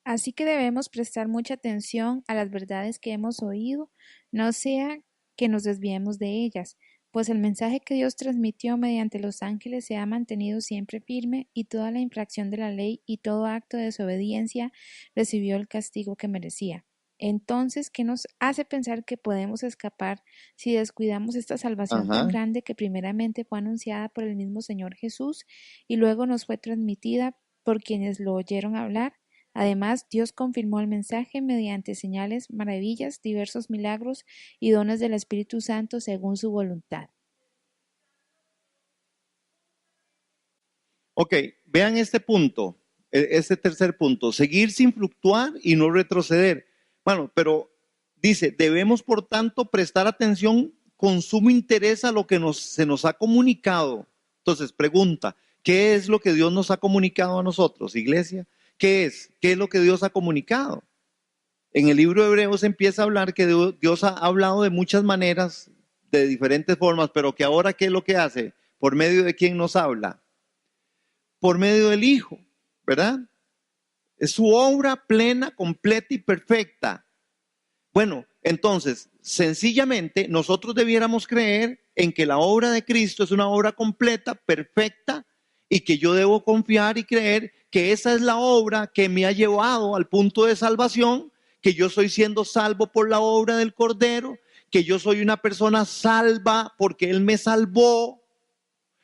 Así que debemos prestar mucha atención a las verdades que hemos oído, no sea que nos desviemos de ellas, pues el mensaje que Dios transmitió mediante los ángeles se ha mantenido siempre firme y toda la infracción de la ley y todo acto de desobediencia recibió el castigo que merecía. Entonces, ¿qué nos hace pensar que podemos escapar si descuidamos esta salvación tan Ajá. grande que primeramente fue anunciada por el mismo Señor Jesús y luego nos fue transmitida por quienes lo oyeron hablar? Además, Dios confirmó el mensaje mediante señales, maravillas, diversos milagros y dones del Espíritu Santo según su voluntad. Ok, vean este punto, este tercer punto, seguir sin fluctuar y no retroceder. Bueno, pero dice, debemos por tanto prestar atención con sumo interés a lo que se nos ha comunicado. Entonces, pregunta, ¿qué es lo que Dios nos ha comunicado a nosotros, iglesia? ¿Qué es? ¿Qué es lo que Dios ha comunicado? En el libro de Hebreos empieza a hablar que Dios ha hablado de muchas maneras, de diferentes formas, pero que ahora, ¿qué es lo que hace? ¿Por medio de quién nos habla? Por medio del Hijo, ¿verdad? Es su obra plena, completa y perfecta. Bueno, entonces, sencillamente nosotros debiéramos creer en que la obra de Cristo es una obra completa, perfecta, y que yo debo confiar y creer que esa es la obra que me ha llevado al punto de salvación, que yo soy siendo salvo por la obra del Cordero, que yo soy una persona salva porque Él me salvó,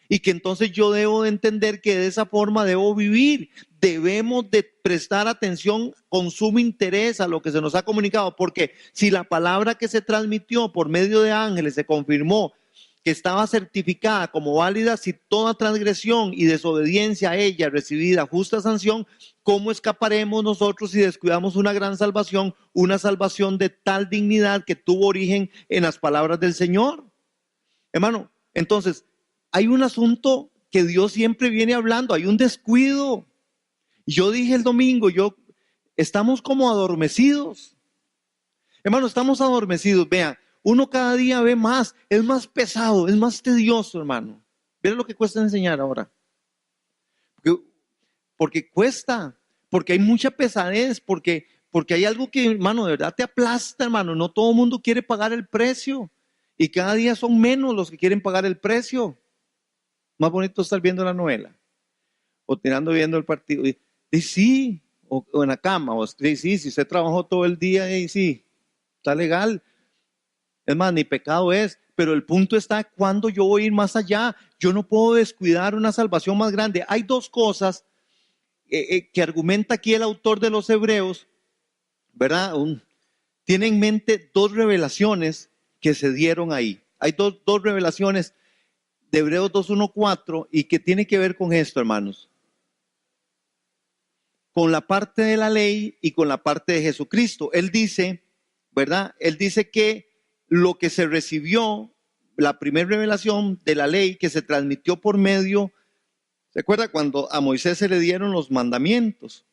y que entonces yo debo de entender que de esa forma debo vivir. Debemos de prestar atención con sumo interés a lo que se nos ha comunicado, porque si la palabra que se transmitió por medio de ángeles se confirmó que estaba certificada como válida, si toda transgresión y desobediencia a ella recibida justa sanción, ¿cómo escaparemos nosotros si descuidamos una gran salvación, una salvación de tal dignidad que tuvo origen en las palabras del Señor? Hermano, entonces, hay un asunto que Dios siempre viene hablando, hay un descuido. Yo dije el domingo, estamos como adormecidos. Hermano, estamos adormecidos. Vea, uno cada día ve más, es más pesado, es más tedioso, hermano. Mira lo que cuesta enseñar ahora. Porque cuesta, porque hay mucha pesadez, porque hay algo que, hermano, de verdad te aplasta, hermano. No todo el mundo quiere pagar el precio. Y cada día son menos los que quieren pagar el precio. Más bonito estar viendo la novela o viendo el partido. Y sí, o en la cama, o sí, si usted trabajó todo el día, y sí, está legal. Es más, ni pecado es, pero el punto está cuando yo voy a ir más allá. Yo no puedo descuidar una salvación más grande. Hay dos cosas que argumenta aquí el autor de los Hebreos, ¿verdad? Tiene en mente dos revelaciones que se dieron ahí. Hay dos revelaciones de Hebreos 2:1-4 y que tiene que ver con esto, hermanos. Con la parte de la ley y con la parte de Jesucristo. Él dice, ¿verdad? Él dice que lo que se recibió, la primera revelación de la ley que se transmitió por medio, ¿se acuerda cuando a Moisés se le dieron los mandamientos?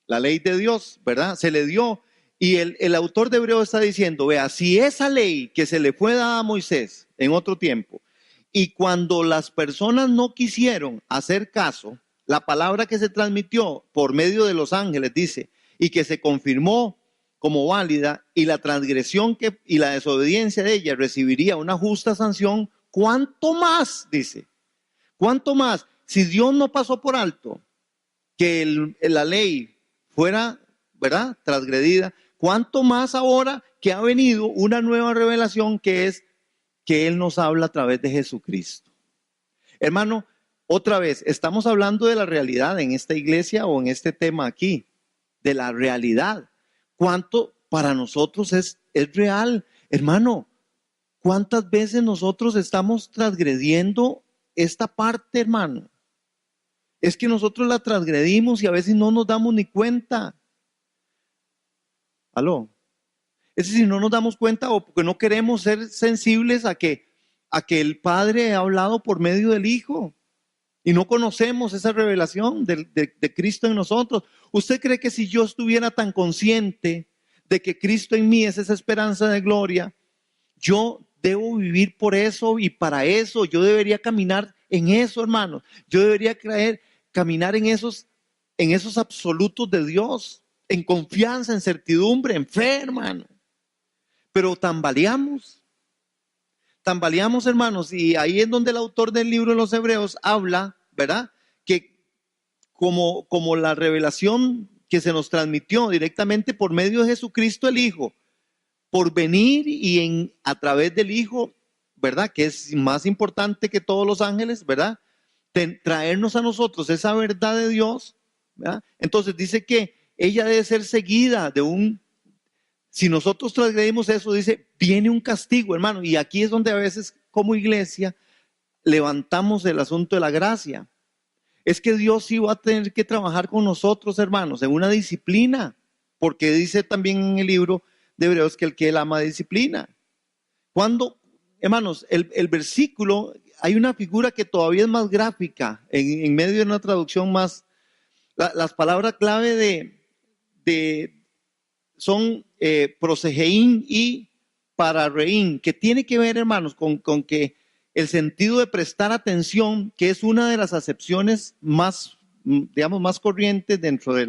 La ley de Dios, ¿verdad? Se le dio. Y el autor de Hebreos está diciendo, vea, si esa ley que se le fue dada a Moisés en otro tiempo, y cuando las personas no quisieron hacer caso, la palabra que se transmitió por medio de los ángeles dice, y que se confirmó como válida, y la transgresión y la desobediencia de ella recibiría una justa sanción, ¿cuánto más? Dice, ¿cuánto más? Si Dios no pasó por alto que la ley fuera, ¿verdad?, transgredida, ¿cuánto más ahora que ha venido una nueva revelación que es que Él nos habla a través de Jesucristo? Hermano, otra vez, estamos hablando de la realidad en esta iglesia o en este tema aquí, de la realidad. ¿Cuánto para nosotros es real? Hermano, ¿cuántas veces nosotros estamos transgrediendo esta parte, hermano? Es que nosotros la transgredimos y a veces no nos damos ni cuenta. ¿Aló? Es decir, no nos damos cuenta o porque no queremos ser sensibles a que el Padre ha hablado por medio del Hijo y no conocemos esa revelación de Cristo en nosotros. ¿Usted cree que si yo estuviera tan consciente de que Cristo en mí es esa esperanza de gloria, yo debo vivir por eso y para eso? Yo debería caminar en eso, hermano. Yo debería caminar en esos absolutos de Dios, en confianza, en certidumbre, en fe, hermano. Pero tambaleamos, hermanos, y ahí es donde el autor del libro de los Hebreos habla, ¿verdad? Que como la revelación que se nos transmitió directamente por medio de Jesucristo el Hijo, por venir y a través del Hijo, ¿verdad?, que es más importante que todos los ángeles, ¿verdad?, traernos a nosotros esa verdad de Dios, ¿verdad? Entonces dice que ella debe ser seguida si nosotros transgredimos eso, dice, viene un castigo, hermano. Y aquí es donde a veces como iglesia levantamos el asunto de la gracia. Es que Dios sí va a tener que trabajar con nosotros, hermanos, en una disciplina, porque dice también en el libro de Hebreos que el que Él ama disciplina. Cuando, hermanos, el versículo, hay una figura que todavía es más gráfica, en medio de una traducción más, las palabras clave son prosegeín y parareín, que tiene que ver, hermanos, con que el sentido de prestar atención, que es una de las acepciones más, digamos, más corrientes dentro de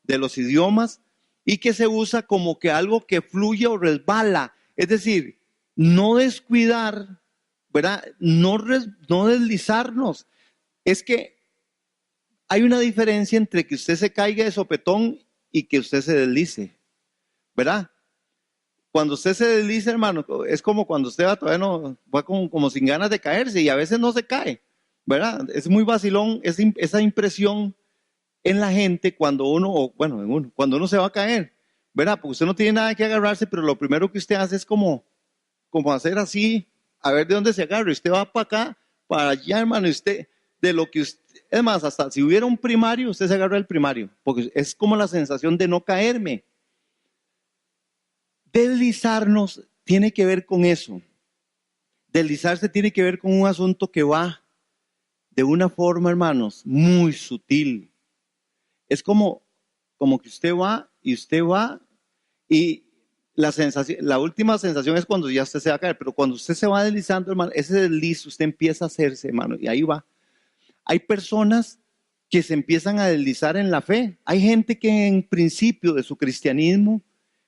los idiomas, y que se usa como que algo que fluye o resbala. Es decir, no descuidar, ¿verdad? No deslizarnos. Es que hay una diferencia entre que usted se caiga de sopetón y que usted se deslice, ¿verdad? Cuando usted se desliza, hermano, es como cuando usted va todavía no, va como sin ganas de caerse y a veces no se cae, ¿verdad? Es muy vacilón esa impresión en la gente cuando uno, o bueno, en uno, cuando uno se va a caer, ¿verdad? Porque usted no tiene nada que agarrarse, pero lo primero que usted hace es como hacer así, a ver de dónde se agarra. Usted va para acá, para allá, hermano, y usted, de lo que usted, es más, hasta si hubiera un primario, usted se agarra el primario, porque es como la sensación de no caerme. Deslizarnos tiene que ver con eso. Deslizarse tiene que ver con un asunto que va de una forma, hermanos, muy sutil. Es como que usted va y la última sensación es cuando ya usted se va a caer, pero cuando usted se va deslizando, hermano, ese desliz usted empieza a hacerse, hermano, y ahí va. Hay personas que se empiezan a deslizar en la fe. Hay gente que en principio de su cristianismo,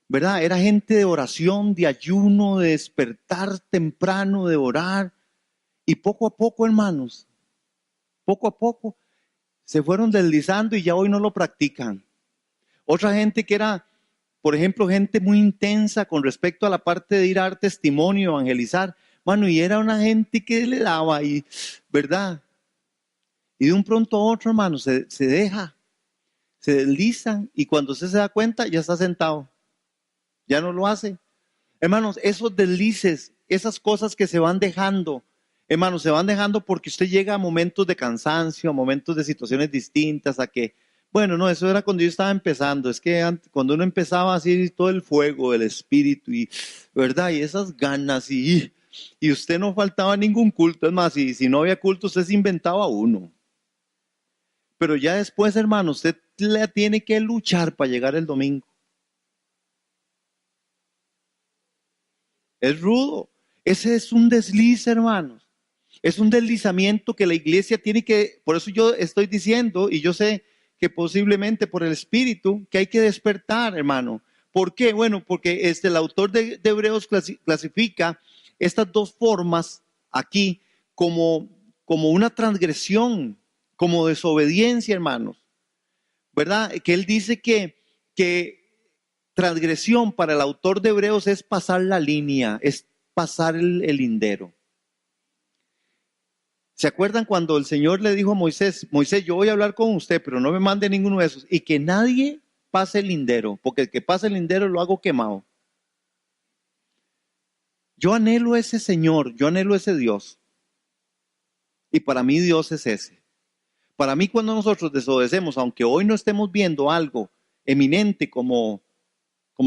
¿verdad? Era gente de oración, de ayuno, de despertar temprano, de orar. Y poco a poco, hermanos, poco a poco se fueron deslizando y ya hoy no lo practican. Otra gente que era, por ejemplo, gente muy intensa con respecto a la parte de ir a dar testimonio, evangelizar. Mano, y era una gente que le daba, y, ¿verdad? Y de un pronto a otro, hermano, se deja, se deslizan y cuando usted se da cuenta ya está sentado, ya no lo hace. Hermanos, esos deslices, esas cosas que se van dejando, hermanos, se van dejando porque usted llega a momentos de cansancio, a momentos de situaciones distintas, a que, bueno, no, eso era cuando yo estaba empezando, es que cuando uno empezaba así todo el fuego del espíritu y, ¿verdad? Y esas ganas y usted no faltaba ningún culto, es más, y si no había culto, usted se inventaba uno. Pero ya después, hermano, usted le tiene que luchar para llegar el domingo. Es rudo. Ese es un desliz, hermanos. Es un deslizamiento que la iglesia tiene que, por eso yo estoy diciendo, y yo sé que posiblemente por el Espíritu, que hay que despertar, hermano. ¿Por qué? Bueno, porque el autor de Hebreos clasifica estas dos formas aquí como una transgresión, como desobediencia, hermanos. ¿Verdad? Que él dice que transgresión para el autor de Hebreos es pasar la línea, es pasar el lindero. ¿Se acuerdan cuando el Señor le dijo a Moisés, Moisés, yo voy a hablar con usted, pero no me mande ninguno de esos, y que nadie pase el lindero, porque el que pase el lindero lo hago quemado? Yo anhelo ese Señor, yo anhelo ese Dios, y para mí Dios es ese. Para mí cuando nosotros desobedecemos, aunque hoy no estemos viendo algo eminente como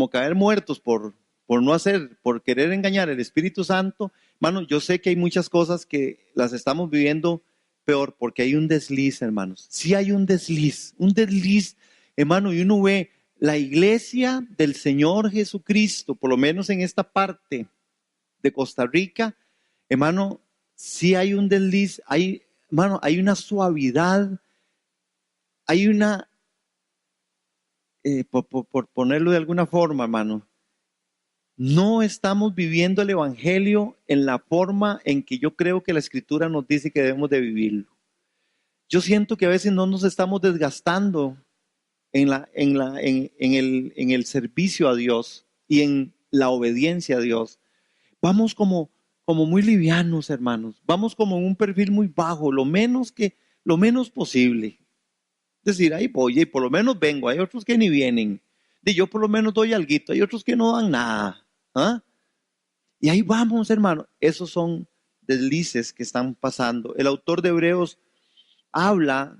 caer muertos por no hacer, por querer engañar al Espíritu Santo, hermano, yo sé que hay muchas cosas que las estamos viviendo peor porque hay un desliz, hermanos. Sí hay un desliz, hermano, y uno ve la iglesia del Señor Jesucristo, por lo menos en esta parte de Costa Rica, hermano, sí hay un desliz, hermano, hay una suavidad, hay una, por ponerlo de alguna forma, hermano, no estamos viviendo el Evangelio en la forma en que yo creo que la Escritura nos dice que debemos de vivirlo. Yo siento que a veces no nos estamos desgastando en el servicio a Dios y en la obediencia a Dios. Vamos como muy livianos, hermanos. Vamos como en un perfil muy bajo, lo menos posible. Es decir, ahí voy y por lo menos vengo. Hay otros que ni vienen. Y yo por lo menos doy alguito. Hay otros que no dan nada. ¿Ah? Y ahí vamos, hermano. Esos son deslices que están pasando. El autor de Hebreos habla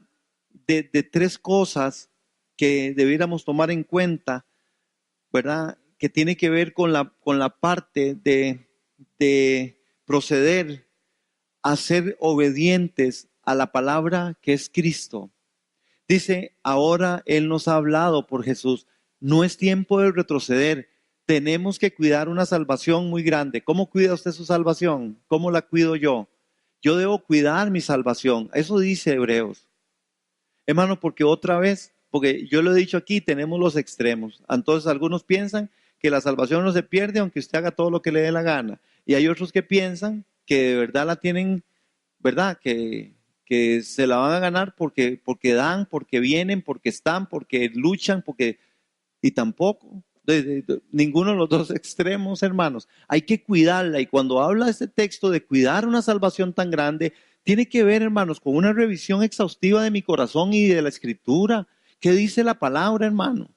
de tres cosas que debiéramos tomar en cuenta, ¿verdad? Que tiene que ver con la parte de proceder a ser obedientes a la palabra que es Cristo. Dice, ahora Él nos ha hablado por Jesús. No es tiempo de retroceder. Tenemos que cuidar una salvación muy grande. ¿Cómo cuida usted su salvación? ¿Cómo la cuido yo? Yo debo cuidar mi salvación. Eso dice Hebreos. Hermano, porque otra vez porque yo lo he dicho aquí, tenemos los extremos. Entonces algunos piensan que la salvación no se pierde aunque usted haga todo lo que le dé la gana. Y hay otros que piensan que de verdad la tienen, ¿verdad? Que se la van a ganar porque dan, porque vienen, porque están, porque luchan, porque... Y tampoco. Ninguno de los dos extremos, hermanos. Hay que cuidarla. Y cuando habla este texto de cuidar una salvación tan grande, tiene que ver, hermanos, con una revisión exhaustiva de mi corazón y de la escritura. ¿Qué dice la palabra, hermano?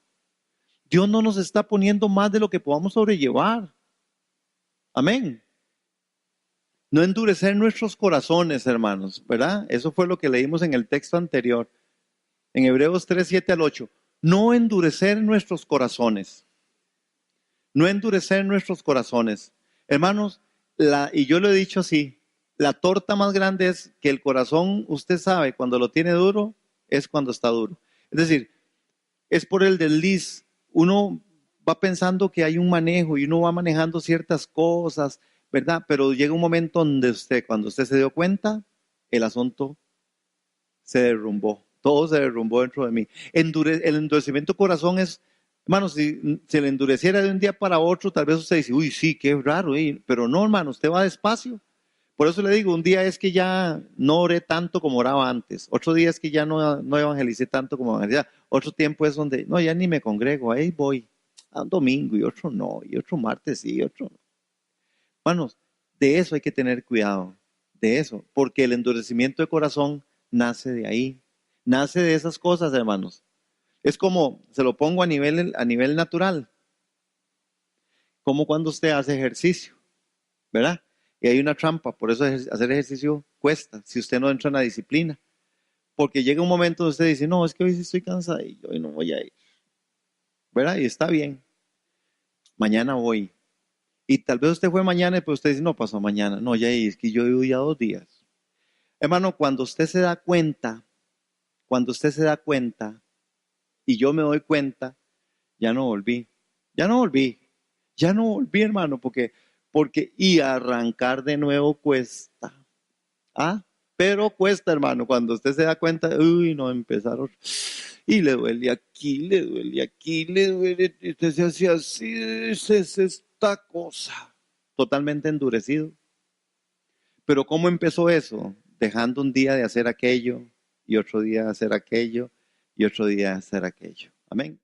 Dios no nos está poniendo más de lo que podamos sobrellevar. Amén. No endurecer nuestros corazones, hermanos, ¿verdad? Eso fue lo que leímos en el texto anterior, en Hebreos 3, 7 al 8. No endurecer nuestros corazones. No endurecer nuestros corazones. Hermanos, y yo lo he dicho así, la torta más grande es que el corazón, usted sabe, cuando lo tiene duro, es cuando está duro. Es decir, es por el desliz. Uno va pensando que hay un manejo y uno va manejando ciertas cosas, ¿verdad? Pero llega un momento donde cuando usted se dio cuenta, el asunto se derrumbó. Todo se derrumbó dentro de mí. El endurecimiento del corazón es, hermano, si se le endureciera de un día para otro, tal vez usted dice, uy, sí, qué raro, pero no, hermano, usted va despacio. Por eso le digo, un día es que ya no oré tanto como oraba antes. Otro día es que ya no evangelicé tanto como evangelizaba. Otro tiempo es donde, no, ya ni me congrego, ahí voy. A un domingo y otro no, y otro martes sí, y otro no. Hermanos, de eso hay que tener cuidado, de eso, porque el endurecimiento de corazón nace de ahí, nace de esas cosas, hermanos. Es como, se lo pongo a nivel natural, como cuando usted hace ejercicio, ¿verdad? Y hay una trampa, por eso hacer ejercicio cuesta, si usted no entra en la disciplina. Porque llega un momento donde usted dice, no, es que hoy sí estoy cansado y hoy no voy a ir, ¿verdad? Y está bien, mañana voy. Y tal vez usted fue mañana, pero usted dice, no, pasó mañana. No, ya es que yo he ido ya 2 días. Hermano, cuando usted se da cuenta, y yo me doy cuenta, ya no volví, ya no volví, ya no volví, hermano, y arrancar de nuevo cuesta. ¿Ah? Pero cuesta, hermano, cuando usted se da cuenta, uy, no, empezaron, y le duele aquí, le duele aquí, le duele, y usted se hace así, es esta cosa, totalmente endurecido. Pero ¿cómo empezó eso? Dejando un día de hacer aquello, y otro día de hacer aquello, y otro día de hacer aquello. Amén.